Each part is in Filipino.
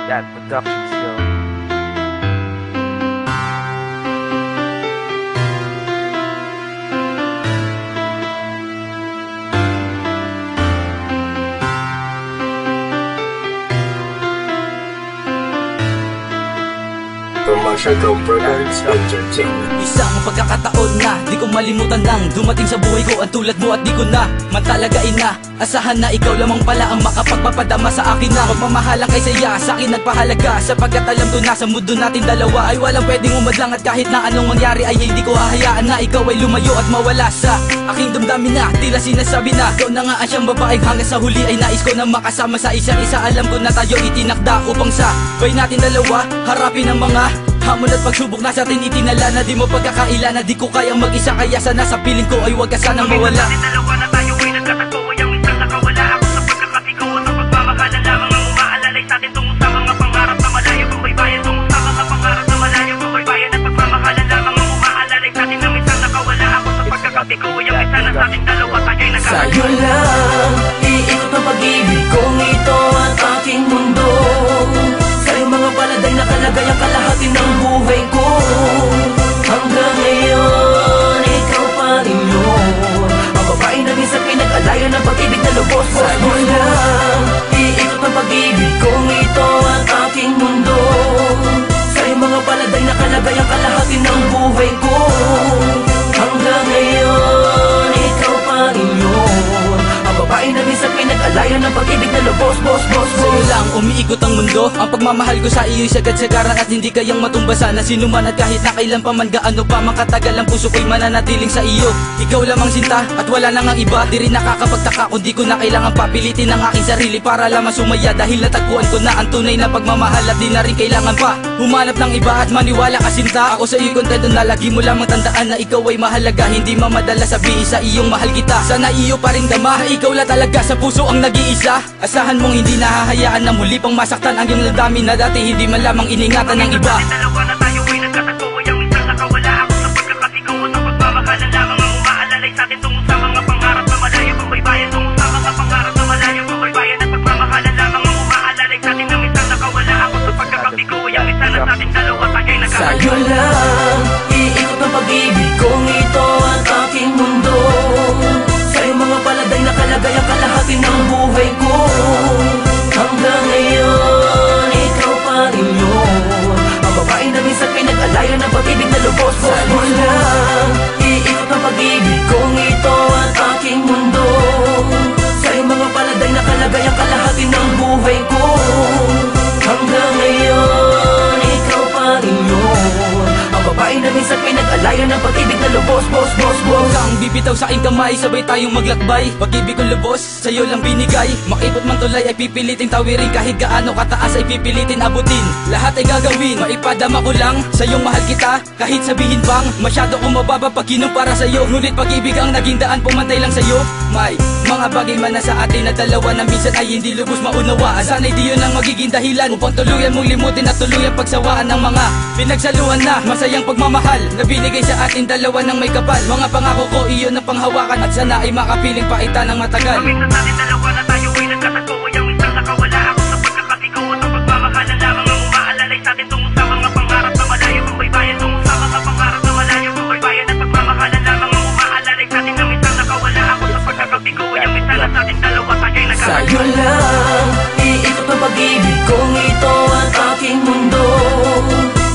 Yan, Productions yun. Commercial Products Entertainment. Isang pagkakataon na di ko malimutan nang dumating sa buhay ko ang tulad mo at di ko na matalagain na asahan na ikaw lamang pala ang makapagpapadama sa akin na magmamahalang kay saya sa akin nagpahalaga sapagkat alam ko na sa mundo natin dalawa ay walang pwedeng umadlang at kahit na anong mangyari ay hindi ko hahayaan na ikaw ay lumayo at mawala sa aking damdamin na tila sinasabi na ikaw na nga ang siyang babaeng hanggang sa huli ay nais ko na makasama sa isa't isa. Alam ko na tayo itinakda upang sa bay natin dalawa harapin ang mga hamon at pagsubok na sa atin itinala na di mo pagkakaila na di ko kayang mag-isa kaya sana sa piling ko ay wag ka sanang mawala. Dalawa na tayo ay nagkatagpo ay ang minsan nakawala ako sa pagkakatigaw at ang pagmamahalan lamang ang umaalalay sa atin tungo sa mga pangarap na malayo kung baybayan tungo sa mga pangarap na malayo kung baybayan at pagmamahalan lamang ang umaalalay sa atin na minsan nakawala ako sa pagkakatigaw ay ang minsan na sa atin dalawa tayo ay nagkatagpo. Sa'yo lang iikot ang pag-ibig kong ito at aking mundo. Sa'yo mga paladay nakalagay ang kalahati ng buhay ko. Hanggang ngayon, ikaw pa rin yun ang babae na minsan pinag-alayan ng pag-ibig na lubos. Sa'yo lang iikot ang pag-ibig kong ito at aking mundo. Sa'yo mga paladay nakalagay ang kalahati ng buhay ko. Hanggang ngayon, ikaw pa rin yun ang babae na minsan pinag-alayan ng pag-ibig na lubos. Sa'yo lang umiikot ang mundo. Ang pagmamahal ko sa iyo'y sagad-sagaran at hindi kayang matumbasan na sinuman at kahit na kailan pa man gaano pa makatagal ang puso ko'y mananatiling sa iyo. Ikaw lamang sinta at wala nang ang iba. Di rin nakakapagtaka kung di ko na kailangan papilitin ang aking sarili para lamang sumaya dahil natagpuan ko na ang tunay na pagmamahal at di na rin kailangan pa humanap ng iba at maniwala ka sinta. Ako sa iyo kontento na lagi mo lamang tandaan na ikaw ay mahalaga. Hindi mamadala sabihin sa iyong mahal kita. Sana iyo pa rin dama na ikaw la talaga sa puso ang nag-iisa. Asahan mong hindi nahahayaan na muli pang masaktan ang iyong damdamin na dati hindi man lamang iningatan ng iba. Dalawa na tayo ay nagkatagpo ay ang minsan nakawala ako sa pagkakatigaw at ang pagmamahalan lamang ang umaalalay sa atin tungo sa mga pangarap na malayo kung baybayan tungo sa mga pangarap na malayo kung baybayan at pagmamahalan lamang ang umaalalay sa atin na minsan nakawala ako sa pagkakatigaw ay ang minsan na sa atin dalawa tayo ay nagkatagpo. Sa'yo lang iikot ang pag-ibig kong ito at aking mundo. Sa'yo mga paladay nakalagay ang kalahati ng buhay ko. Hanggang ngayon, ikaw pa rin yun ang babae na minsan pinag-alayan ng pag-ibig na lubos. Sa'yo lang iikot ang pag-ibig kong ito at aking mundo. Sa'yo mga paladay nakalagay ang kalahati ng buhay ko. Hanggang ngayon, ikaw pa rin yun ang babae na minsan pinag-alayan ng pag-ibig na lubos. Huwag kang bibitaw sa aking kamay, sabay tayong maglakbay. Pag-ibig kong lubos, sa'yo lang binigay. Makipot mang tulay ay pipilitin tawirin. Kahit gaano kataas ay pipilitin abutin. Lahat ay gagawin, maipadama ko lang sa'yong mahal kita. Kahit sabihin pang masyado kong mababa pag kinumpara sa'yo. Ngunit pag-ibig ang naging daan, pumantay lang sa'yo. May mga bagay man na sa atin na dalawa na minsan ay hindi lubos maunawaan. Sana'y di yun ang magiging dahilan upang tuluyan mong limutin at tuluyang pagsawaan ng mga pinagsaluhan na masayang pagmamahal na binigay sa atin dalawa ng may kapal. Mga pangako ko iyon ang panghawakan at sana ay makapiling paita ng matagal. Ang minsan sa atin dalawa na tayo ay nagkatagpo ay ang minsan nakawala ako sa pagkakatigaw at ang pagmamahalan lamang ang umaalalay sa atin tungo sa mga pangarap na malayo kung baybayan tungo sa mga pangarap na malayo kung baybayan at pagmamahalan lamang ang umaalalay sa atin na minsan nakawala ako sa pagkakatigaw ay ang minsan na sa atin dalawa tayo ay nagkatagpo. Sa'yo lang iikot ang pag-ibig kong ito at aking mundo.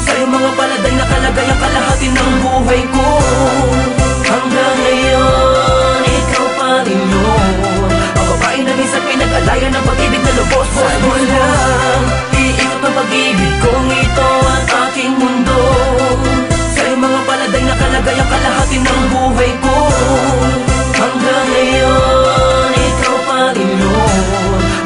Sa'yo mga paladay nakalagay ang kalahati ng buhay ko. Hanggang ngayon, ikaw pa rin yun ang babae na minsan pinag-alayan ng pag-ibig na lubos. Sa'yo lang iikot ang pag-ibig kong ito at aking mundo. Sa'yo mga paladay nakalagay ang kalahati ng buhay ko. Hanggang ngayon, ikaw pa rin yun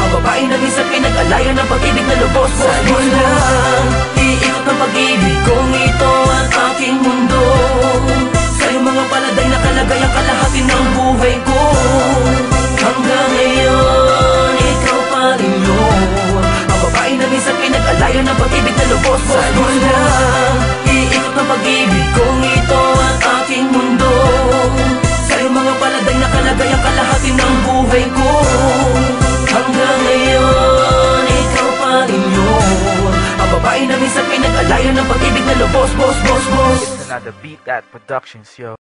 ang babae na minsan pinag-alayan ng pag-ibig na lubos. Sa'yo lang iikot ang pag-ibig kong ito at aking mundo. Sa'yo mga paladay nakalagay ang kalahati ng buhay ko. Hanggang ngayon, ikaw pa rin yun ang babae na minsan pinag-alayan ng pag-ibig na lubos. Sa'yo lang iikot ang pag-ibig kong ito at aking mundo. Sa'yo mga paladay nakalagay ang kalahati ng buhay ko. Hanggang ngayon, ikaw pa rin yun boss, boss, boss. It's another Beat That Productions, yo.